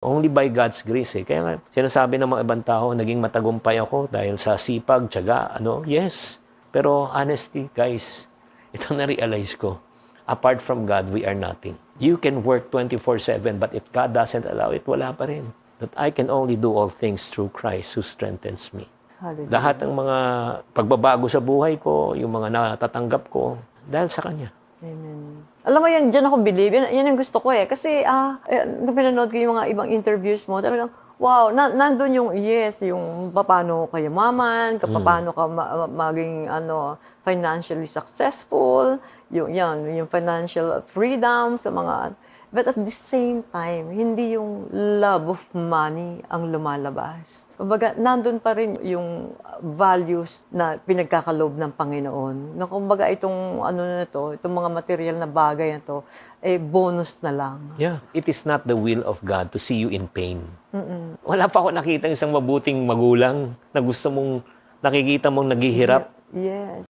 Only by God's grace eh. Kaya nga, sinasabi ng mga ibang tao, naging matagumpay ako dahil sa sipag, tiyaga, yes. Pero honestly, guys, ito na-realize ko. Apart from God, we are nothing. You can work 24/7, but if God doesn't allow it, wala pa rin. That I can only do all things through Christ who strengthens me. Hallelujah. Lahat ng mga pagbabago sa buhay ko, yung mga natatanggap ko, dahil sa Kanya. Amen. Alam mo yan, dyan ako believe. Yan ang gusto ko eh. Kasi, nung pinanood ko yung mga ibang interviews mo, talagang, wow, nandun yung, yes, yung paano ka yumaman, paano ka maging, financially successful, yung financial freedom sa mga, but at the same time, hindi yung love of money ang lumalabas. Kumbaga, nandun pa rin yung values na pinagkakaloob ng Panginoon. Na kumbaga, itong itong mga material na bagay na to, bonus na lang. Yeah. It is not the will of God to see you in pain. Wala pa ako nakita isang mabuting magulang na gusto mong, nakikita mong naghihirap. Yes.